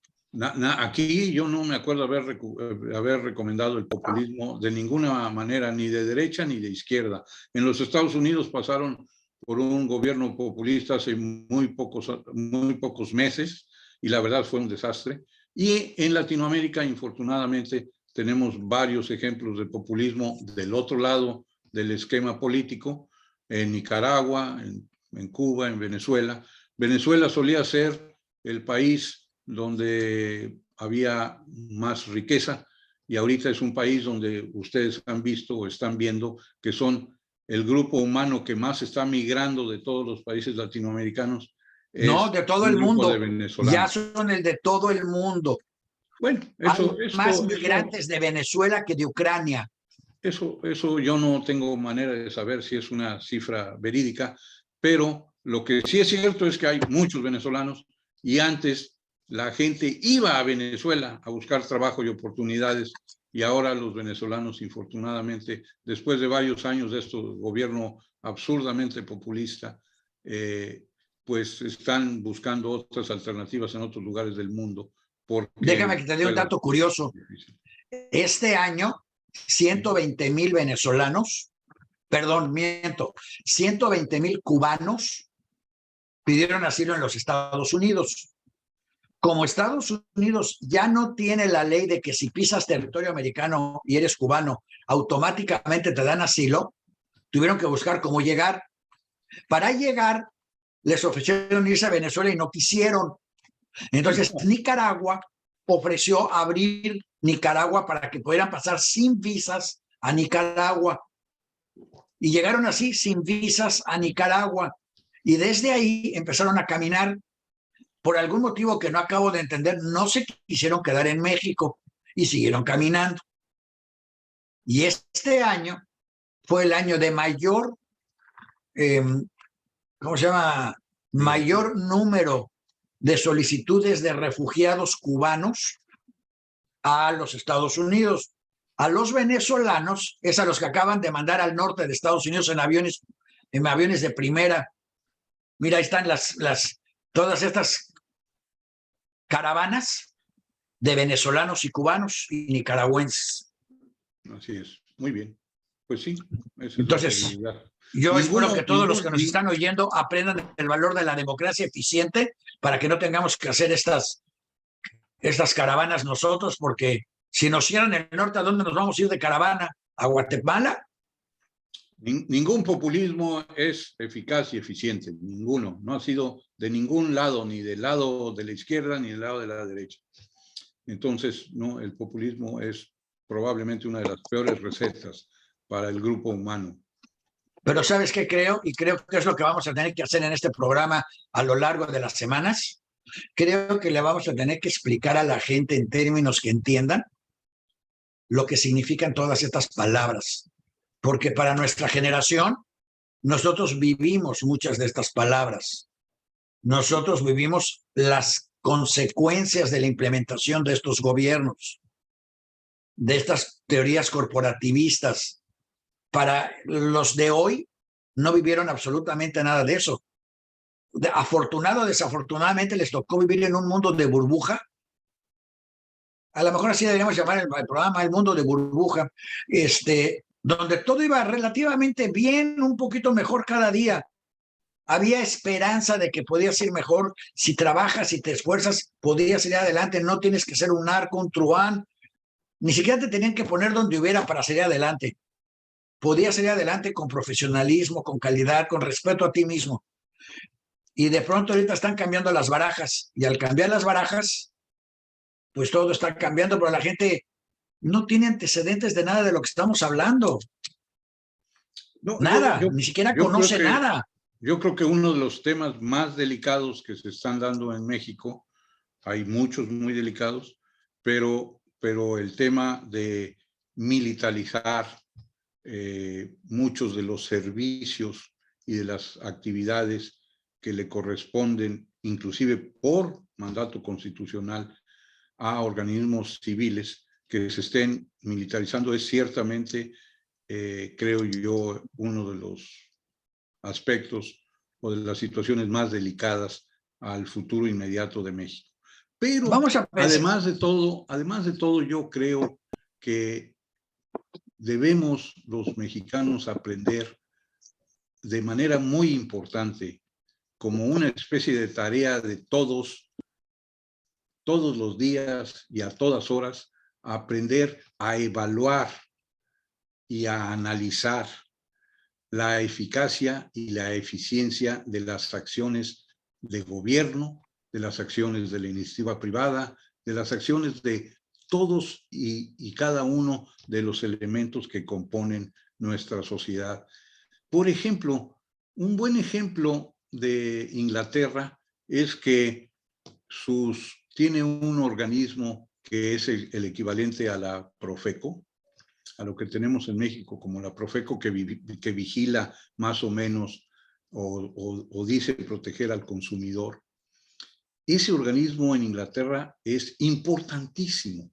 Aquí yo no me acuerdo haber recomendado el populismo de ninguna manera, ni de derecha ni de izquierda. En los Estados Unidos pasaron por un gobierno populista hace muy pocos meses y la verdad fue un desastre. Y en Latinoamérica, infortunadamente, tenemos varios ejemplos de populismo del otro lado del esquema político, en Nicaragua, en Cuba, en Venezuela. Venezuela solía ser el país donde había más riqueza y ahorita es un país donde ustedes han visto o están viendo que son el grupo humano que más está migrando de todos los países latinoamericanos. No, de todo el mundo. Ya son son el de todo el mundo. Bueno, hay más migrantes de Venezuela que de Ucrania. Eso yo no tengo manera de saber si es una cifra verídica, pero lo que sí es cierto es que hay muchos venezolanos y antes la gente iba a Venezuela a buscar trabajo y oportunidades y ahora los venezolanos, infortunadamente, después de varios años de este gobierno absurdamente populista, pues están buscando otras alternativas en otros lugares del mundo. Déjame que te dé un dato curioso. Este año, 120,000 venezolanos, 120,000 cubanos pidieron asilo en los Estados Unidos. Como Estados Unidos ya no tiene la ley de que si pisas territorio americano y eres cubano, automáticamente te dan asilo, tuvieron que buscar cómo llegar. Para llegar, les ofrecieron irse a Venezuela y no quisieron. Entonces, Nicaragua ofreció abrir Nicaragua para que pudieran pasar sin visas a Nicaragua. Y llegaron así, sin visas, a Nicaragua. Y desde ahí empezaron a caminar. Por algún motivo que no acabo de entender, no se quisieron quedar en México y siguieron caminando. Y este año fue el año de mayor, ¿cómo se llama? Mayor número de solicitudes de refugiados cubanos a los Estados Unidos. A los venezolanos es a los que acaban de mandar al norte de Estados Unidos en aviones de primera. Mira, ahí están todas estas caravanas de venezolanos y cubanos y nicaragüenses. Así es, muy bien. Pues sí. Entonces, yo espero que todos los que nos están oyendo aprendan el valor de la democracia eficiente para que no tengamos que hacer estas caravanas nosotros, porque si nos cierran el norte, ¿a dónde nos vamos a ir de caravana? ¿A Guatemala? Ningún populismo es eficaz y eficiente, ninguno. No ha sido de ningún lado, ni del lado de la izquierda, ni del lado de la derecha. Entonces, no, el populismo es probablemente una de las peores recetas para el grupo humano. Pero ¿sabes qué creo? Y creo que es lo que vamos a tener que hacer en este programa a lo largo de las semanas. Creo que le vamos a tener que explicar a la gente en términos que entiendan lo que significan todas estas palabras. Porque para nuestra generación, nosotros vivimos muchas de estas palabras. Nosotros vivimos las consecuencias de la implementación de estos gobiernos, de estas teorías corporativistas. Para los de hoy, no vivieron absolutamente nada de eso. Afortunado o desafortunadamente les tocó vivir en un mundo de burbuja. A lo mejor así deberíamos llamar el programa El Mundo de Burbuja, donde todo iba relativamente bien, un poquito mejor cada día. Había esperanza de que podías ir mejor. Si trabajas y te esfuerzas, podías ir adelante. No tienes que ser un narco, un truán. Ni siquiera te tenían que poner donde hubiera para salir adelante. Podías salir adelante con profesionalismo, con calidad, con respeto a ti mismo. Y de pronto ahorita están cambiando las barajas. Y al cambiar las barajas, pues todo está cambiando, pero la gente no tiene antecedentes de nada de lo que estamos hablando. No, nada, ni siquiera conoce nada. Yo creo que uno de los temas más delicados que se están dando en México, hay muchos muy delicados, pero el tema de militarizar muchos de los servicios y de las actividades que le corresponden, inclusive por mandato constitucional, a organismos civiles que se estén militarizando, es ciertamente, creo yo, uno de los aspectos o de las situaciones más delicadas al futuro inmediato de México. Pero además de todo, yo creo que debemos los mexicanos aprender de manera muy importante, como una especie de tarea de todos los días y a todas horas, aprender a evaluar y a analizar la eficacia y la eficiencia de las acciones de gobierno, de las acciones de la iniciativa privada, de las acciones de todos y cada uno de los elementos que componen nuestra sociedad. Por ejemplo, un buen ejemplo de Inglaterra es que tiene un organismo que es el equivalente a la Profeco, a lo que tenemos en México como la Profeco, que vigila más o menos o dice proteger al consumidor. Ese organismo en Inglaterra es importantísimo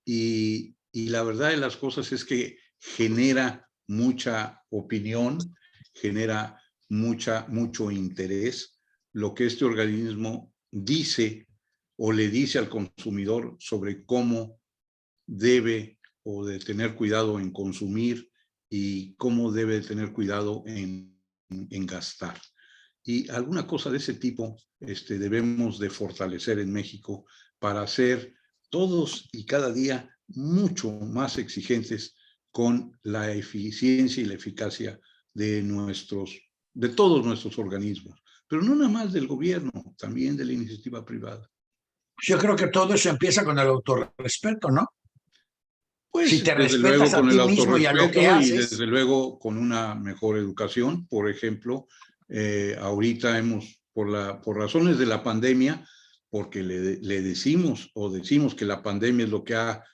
y la verdad de las cosas es que genera mucha opinión, genera mucho interés lo que este organismo dice o le dice al consumidor sobre cómo debe o de tener cuidado en consumir y cómo debe tener cuidado en gastar. Y alguna cosa de ese tipo debemos de fortalecer en México para ser todos y cada día mucho más exigentes con la eficiencia y la eficacia de todos nuestros organismos, pero no nada más del gobierno, también de la iniciativa privada. Yo creo que todo eso empieza con el autorrespeto, ¿no? Pues si te desde luego respetas a con el ti mismo y a lo que autorrespeto y haces. desde luego con una mejor educación. Por ejemplo, ahorita hemos, por razones de la pandemia, porque le decimos que la pandemia es lo que ha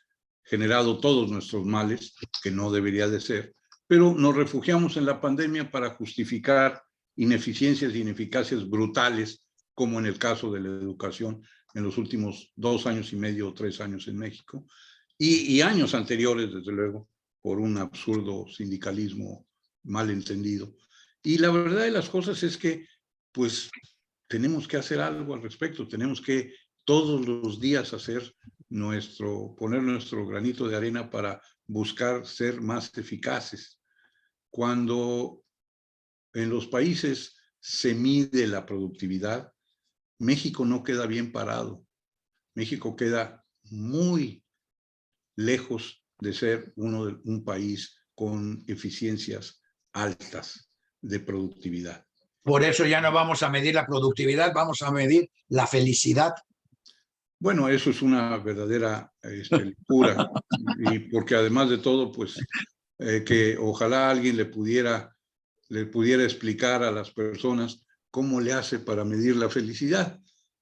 generado todos nuestros males, que no debería de ser, pero nos refugiamos en la pandemia para justificar ineficiencias e ineficacias brutales, como en el caso de la educación en los últimos 2 años y medio o 3 años en México, y años anteriores, desde luego, por un absurdo sindicalismo mal entendido. Y la verdad de las cosas es que, pues, tenemos que hacer algo al respecto, tenemos que todos los días poner nuestro granito de arena para buscar ser más eficaces. Cuando en los países se mide la productividad, México no queda bien parado. México queda muy lejos de ser un país con eficiencias altas de productividad. Por eso ya no vamos a medir la productividad, vamos a medir la felicidad. Bueno, eso es una verdadera locura, y porque además de todo, pues, que ojalá alguien le pudiera explicar a las personas cómo le hace para medir la felicidad,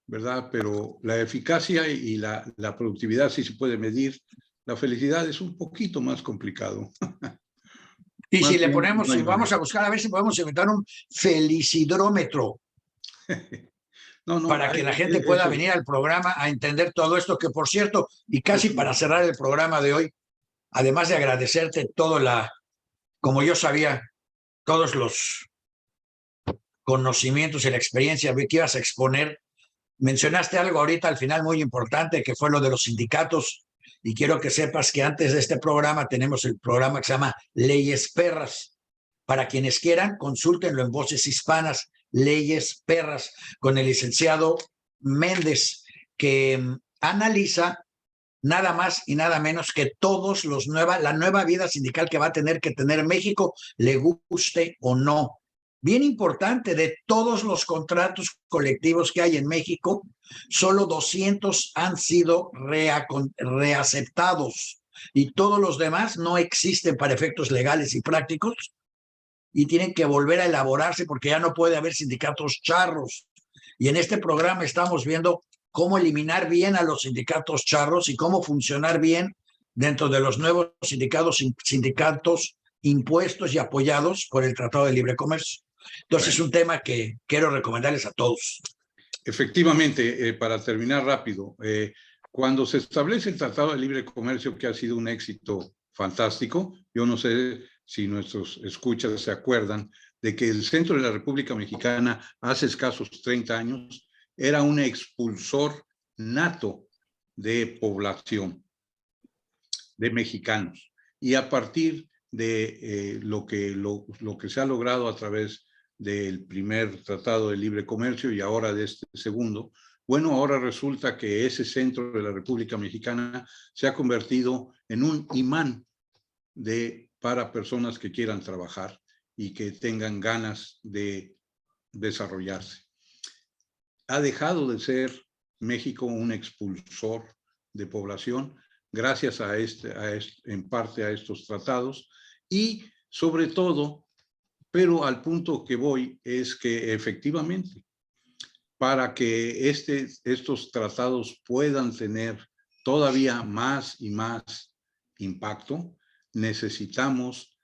¿verdad? Pero la eficacia y la productividad sí se puede medir. La felicidad es un poquito más complicado. Y Más si le bien, ponemos, no hay si vamos a manera. buscar a ver si podemos inventar un felicidrómetro No, para que la gente pueda eso, venir al programa a entender todo esto, que por cierto, y casi eso, para cerrar el programa de hoy, además de agradecerte como yo sabía, todos los conocimientos y la experiencia que ibas a exponer, mencionaste algo ahorita al final muy importante, que fue lo de los sindicatos, y quiero que sepas que antes de este programa tenemos el programa que se llama Leyes Perras. Para quienes quieran, consúltenlo en Voces Hispanas, Leyes Perras, con el licenciado Méndez, que analiza nada más y nada menos que la nueva vida sindical que va a tener que tener México, le guste o no. Bien importante, de todos los contratos colectivos que hay en México, solo 200 han sido reaceptados y todos los demás no existen para efectos legales y prácticos y tienen que volver a elaborarse porque ya no puede haber sindicatos charros. Y en este programa estamos viendo cómo eliminar bien a los sindicatos charros y cómo funcionar bien dentro de los nuevos sindicatos impuestos y apoyados por el Tratado de Libre Comercio. Entonces, es un tema que quiero recomendarles a todos. Efectivamente, para terminar rápido, cuando se establece el Tratado de Libre Comercio, que ha sido un éxito fantástico, yo no sé si nuestros escuchas se acuerdan de que el centro de la República Mexicana hace escasos 30 años era un expulsor nato de población, de mexicanos. Y a partir de lo que se ha logrado a través del primer Tratado de Libre Comercio y ahora de este segundo, bueno, ahora resulta que ese centro de la República Mexicana se ha convertido en un imán para personas que quieran trabajar y que tengan ganas de desarrollarse. Ha dejado de ser México un expulsor de población gracias en parte a estos tratados y sobre todo, pero al punto que voy es que efectivamente para que estos tratados puedan tener todavía más y más impacto, necesitamos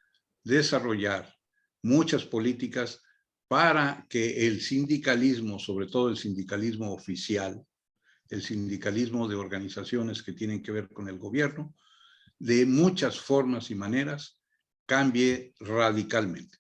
desarrollar muchas políticas para que el sindicalismo, sobre todo el sindicalismo oficial, el sindicalismo de organizaciones que tienen que ver con el gobierno, de muchas formas y maneras, cambie radicalmente.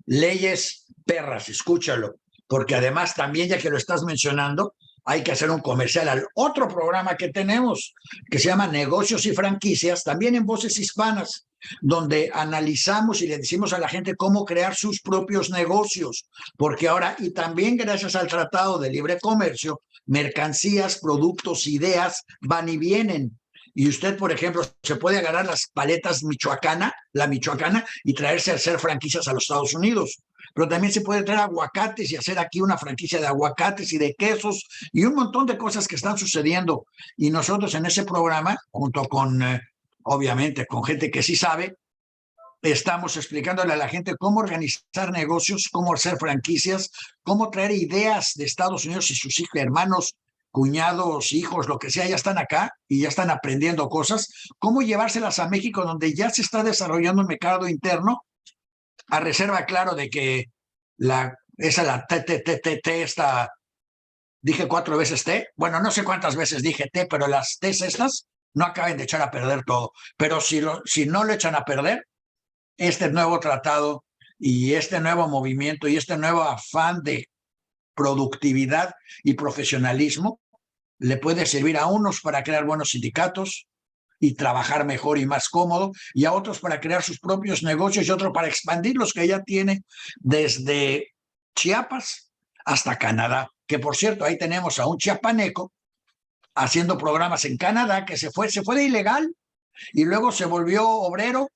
Leyes Perras, escúchalo, porque además también, ya que lo estás mencionando, hay que hacer un comercial al otro programa que tenemos, que se llama Negocios y Franquicias, también en Voces Hispanas, donde analizamos y le decimos a la gente cómo crear sus propios negocios, porque ahora, y también gracias al Tratado de Libre Comercio, mercancías, productos, ideas van y vienen. Y usted, por ejemplo, se puede agarrar las paletas la michoacana, y traerse a hacer franquicias a los Estados Unidos. Pero también se puede traer aguacates y hacer aquí una franquicia de aguacates y de quesos y un montón de cosas que están sucediendo. Y nosotros en ese programa, junto con, obviamente, con gente que sí sabe, estamos explicándole a la gente cómo organizar negocios, cómo hacer franquicias, cómo traer ideas de Estados Unidos, y sus hijos, hermanos, cuñados, hijos, lo que sea, ya están acá y ya están aprendiendo cosas, cómo llevárselas a México, donde ya se está desarrollando un mercado interno, a reserva, claro, de que la esta, dije 4 veces T, bueno, no sé cuántas veces dije T, pero las T's estas no acaben de echar a perder todo. Pero si no lo echan a perder, este nuevo tratado y este nuevo movimiento y este nuevo afán de productividad y profesionalismo le puede servir a unos para crear buenos sindicatos y trabajar mejor y más cómodo, y a otros para crear sus propios negocios, y otros para expandir los que ya tiene desde Chiapas hasta Canadá, que por cierto, ahí tenemos a un chiapaneco haciendo programas en Canadá, que se fue de ilegal y luego se volvió obrero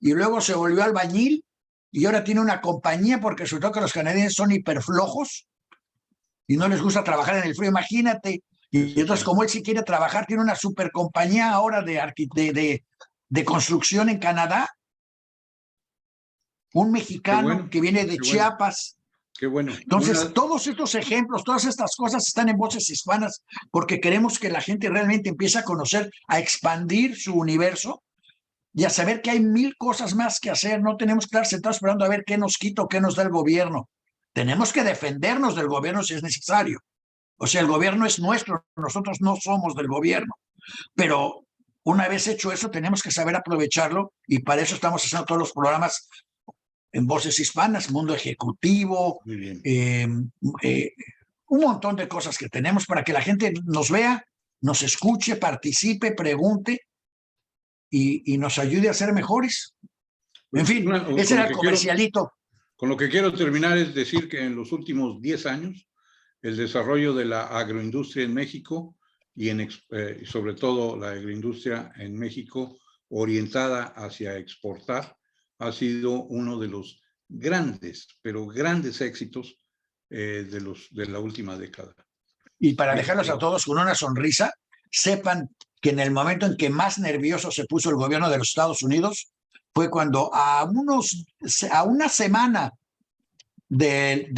y luego se volvió albañil y ahora tiene una compañía, porque resultó que los canadienses son hiperflojos y no les gusta trabajar en el frío, imagínate. Y entonces, como él sí quiere trabajar, tiene una super compañía ahora de construcción en Canadá. Un mexicano que viene de Chiapas. Qué bueno. Entonces, todos estos ejemplos, todas estas cosas están en Voces Hispanas, porque queremos que la gente realmente empiece a conocer, a expandir su universo y a saber que hay 1000 cosas más que hacer. No tenemos que estar sentados esperando a ver qué nos quita o qué nos da el gobierno. Tenemos que defendernos del gobierno si es necesario. O sea, el gobierno es nuestro, nosotros no somos del gobierno. Pero una vez hecho eso, tenemos que saber aprovecharlo, y para eso estamos haciendo todos los programas en Voces Hispanas, Mundo Ejecutivo, un montón de cosas que tenemos para que la gente nos vea, nos escuche, participe, pregunte y nos ayude a ser mejores. En fin, ese era el comercialito. Con lo que quiero terminar es decir que en los últimos 10 años, el desarrollo de la agroindustria en México y sobre todo la agroindustria en México orientada hacia exportar ha sido uno de los grandes, pero grandes éxitos de la última década. Y para dejarlos a todos con una sonrisa, sepan que en el momento en que más nervioso se puso el gobierno de los Estados Unidos fue cuando a una semana del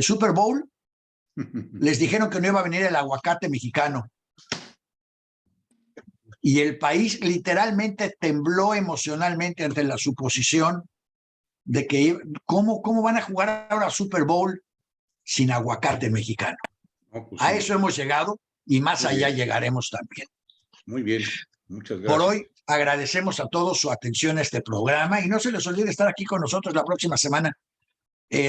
Super Bowl les dijeron que no iba a venir el aguacate mexicano. Y el país literalmente tembló emocionalmente ante la suposición de que ¿cómo van a jugar ahora Super Bowl sin aguacate mexicano? No, pues a eso hemos llegado, y más allá llegaremos también. Muy bien, muchas gracias. Por hoy agradecemos a todos su atención a este programa, y no se les olvide estar aquí con nosotros la próxima semana.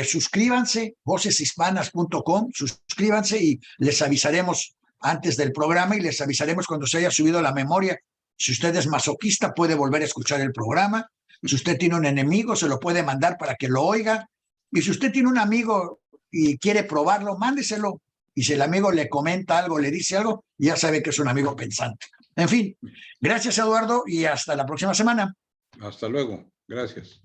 Suscríbanse, voceshispanas.com, suscríbanse y les avisaremos antes del programa y les avisaremos cuando se haya subido la memoria. Si usted es masoquista, puede volver a escuchar el programa. Si usted tiene un enemigo, se lo puede mandar para que lo oiga. Y si usted tiene un amigo y quiere probarlo, mándeselo. Y si el amigo le comenta algo, le dice algo, ya sabe que es un amigo pensante. En fin, gracias, Eduardo, y hasta la próxima semana. Hasta luego. Gracias.